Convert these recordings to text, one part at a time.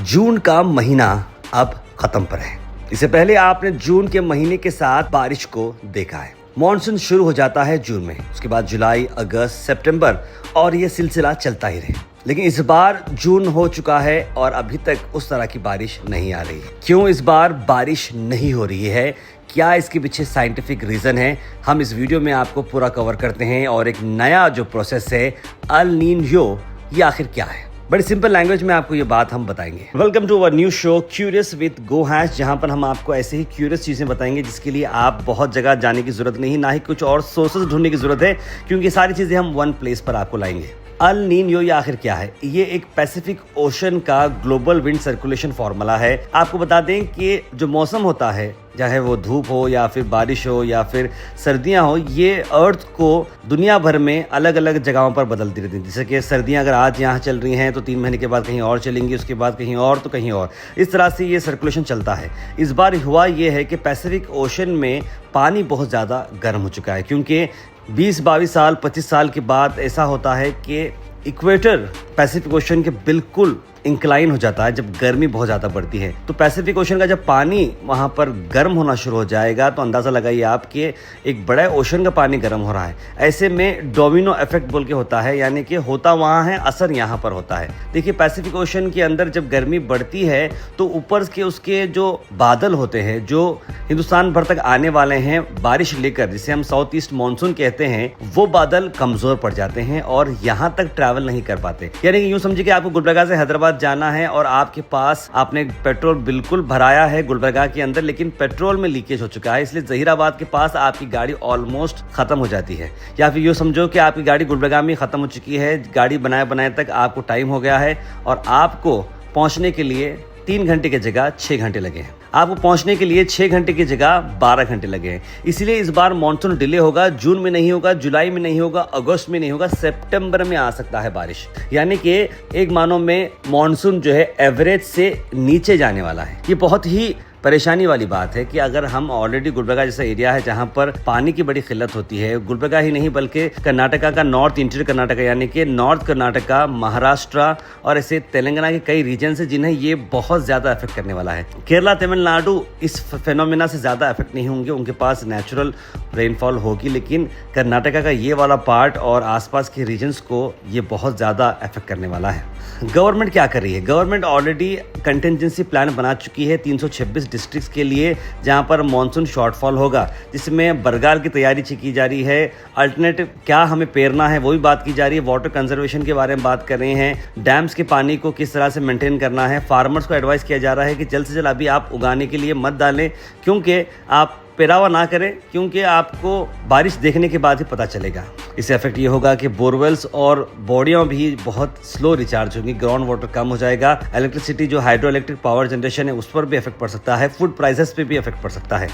जून का महीना अब खत्म पर है। इससे पहले आपने जून के महीने के साथ बारिश को देखा है। मॉनसून शुरू हो जाता है जून में, उसके बाद जुलाई, अगस्त, सितंबर और ये सिलसिला चलता ही रहे। लेकिन इस बार जून हो चुका है और अभी तक उस तरह की बारिश नहीं आ रही है। क्यों इस बार बारिश नहीं हो रही है, क्या इसके पीछे साइंटिफिक रीजन है, हम इस वीडियो में आपको पूरा कवर करते हैं। और एक नया जो प्रोसेस है अल नीनो, ये आखिर क्या है, बड़ी सिंपल लैंग्वेज में आपको ये बात हम बताएंगे। Welcome to our new show curious with go hash, जहां पर हम आपको ऐसे ही क्यूरियस चीजें बताएंगे जिसके लिए आप बहुत जगह जाने की जरूरत नहीं, ना ही कुछ और सोर्सेज ढूंढने की जरूरत है, क्योंकि सारी चीजें हम वन प्लेस पर आपको लाएंगे। अल नीनो ये आखिर क्या है? ये एक पैसिफिक ओशन का ग्लोबल विंड सर्कुलेशन फॉर्मूला है। आपको बता दें कि जो मौसम होता है, चाहे वो धूप हो या फिर बारिश हो या फिर सर्दियां हो, ये अर्थ को दुनिया भर में अलग अलग जगहों पर बदलती रहती है। जैसे कि सर्दियां अगर आज यहाँ चल रही हैं तो 3 महीने के बाद कहीं और चलेंगी, उसके बाद कहीं और तो कहीं और, इस तरह से ये सर्कुलेशन चलता है। इस बार हुआ ये है कि पैसिफिक ओशन में पानी बहुत ज़्यादा गर्म हो चुका है, क्योंकि 20-22 साल 25 साल के बाद ऐसा होता है कि इक्वेटर पैसिफिक ओशन के बिल्कुल इंक्लाइन हो जाता है जब गर्मी बहुत ज़्यादा बढ़ती है। तो पैसिफिक ओशन का जब पानी वहाँ पर गर्म होना शुरू हो जाएगा तो अंदाज़ा लगाइए आप कि एक बड़ा ओशन का पानी गर्म हो रहा है। ऐसे में डोमिनो इफेक्ट बोल के होता है, यानी कि होता वहाँ है, असर यहाँ पर होता है। देखिए, पैसिफिक ओशन के अंदर जब गर्मी बढ़ती है तो ऊपर के उसके जो बादल होते हैं जो हिंदुस्तान भर तक आने वाले हैं बारिश लेकर, जिसे हम साउथ ईस्ट मानसून कहते हैं, वो बादल कमज़ोर पड़ जाते हैं और यहाँ तक ट्रैवल नहीं कर पाते। यानी कि यूँ समझिए कि आपको गुलबर्गा से हैदराबाद जाना है और आपके पास आपने पेट्रोल बिल्कुल भराया है गुलबर्गा के अंदर, लेकिन पेट्रोल में लीकेज हो चुका है, इसलिए जहीराबाद के पास आपकी गाड़ी ऑलमोस्ट खत्म हो जाती है। या फिर यूँ समझो कि आपकी गाड़ी गुलबर्गा में खत्म हो चुकी है, गाड़ी बनाए बनाए तक आपको टाइम हो गया है और आपको पहुंचने के लिए 3 घंटे की जगह 6 घंटे लगे हैं। आपको पहुंचने के लिए 6 घंटे की जगह 12 घंटे लगे हैं। इसलिए इस बार मानसून डिले होगा। जून में नहीं होगा, जुलाई में नहीं होगा, अगस्त में नहीं होगा, सितंबर में आ सकता है बारिश। यानी कि एक मानो में मानसून जो है एवरेज से नीचे जाने वाला है। ये बहुत ही परेशानी वाली बात है कि अगर हम ऑलरेडी गुलबर्गा जैसा एरिया है जहां पर पानी की बड़ी किल्लत होती है, गुलबर्गा ही नहीं बल्कि कर्नाटका का नॉर्थ इंटीरियर कर्नाटका, यानी कि नॉर्थ कर्नाटका, महाराष्ट्र और ऐसे तेलंगाना के कई रीजन है जिन्हें ये बहुत ज़्यादा इफेक्ट करने वाला है। केरला, तमिलनाडु इस फेनोमेना से ज़्यादा इफेक्ट नहीं होंगे, उनके पास नेचुरल रेनफॉल होगी, लेकिन कर्नाटका का ये वाला पार्ट और आसपास के रीजन्स को ये बहुत ज़्यादा इफेक्ट करने वाला है। गवर्नमेंट क्या कर रही है? गवर्नमेंट ऑलरेडी कंटिजेंसी प्लान बना चुकी है 326 डिस्ट्रिक्ट्स के लिए, जहां पर मानसून शॉर्टफॉल होगा, जिसमें बरगार की तैयारी की जा रही है। अल्टरनेटिव क्या हमें पेरना है वो भी बात की जा रही है। वाटर कंजर्वेशन के बारे में बात कर रहे हैं। डैम्स के पानी को किस तरह से मेंटेन करना है। फार्मर्स को एडवाइस किया जा रहा है कि जल्द से जल्द अभी आप उगाने के लिए मत डालें, क्योंकि आप पेरावा ना करें, क्योंकि आपको बारिश देखने के बाद ही पता चलेगा। इससे इफेक्ट ये होगा कि बोरवेल्स और बॉडियाँ भी बहुत स्लो रिचार्ज होंगी, ग्राउंड वाटर कम हो जाएगा। इलेक्ट्रिसिटी जो हाइड्रो इलेक्ट्रिक पावर जनरेशन है उस पर भी इफेक्ट पड़ सकता है। फूड प्राइसेस पे भी इफेक्ट पड़ सकता है।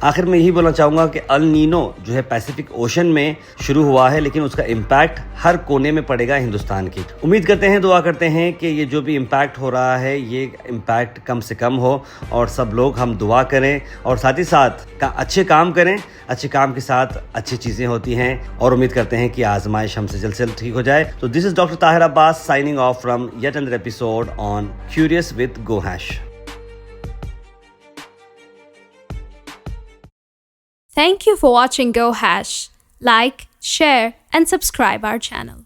आखिर में यही बोलना चाहूँगा कि अल नीनो जो है पैसिफिक ओशन में शुरू हुआ है, लेकिन उसका इम्पैक्ट हर कोने में पड़ेगा हिंदुस्तान की। उम्मीद करते हैं, दुआ करते हैं कि ये जो भी इम्पैक्ट हो रहा है ये इम्पैक्ट कम से कम हो और सब लोग हम दुआ करें और साथ ही साथ अच्छे काम करें। अच्छे काम के साथ अच्छी चीज़ें होती हैं और उम्मीद करते हैं कि आजमाइश हमसे जल्द से जल्द ठीक हो जाए। तो this is doctor Tahir Abbas signing off from yet another episode on curious with go hash. Thank you for watching Go Hash. Like, share, and subscribe our channel.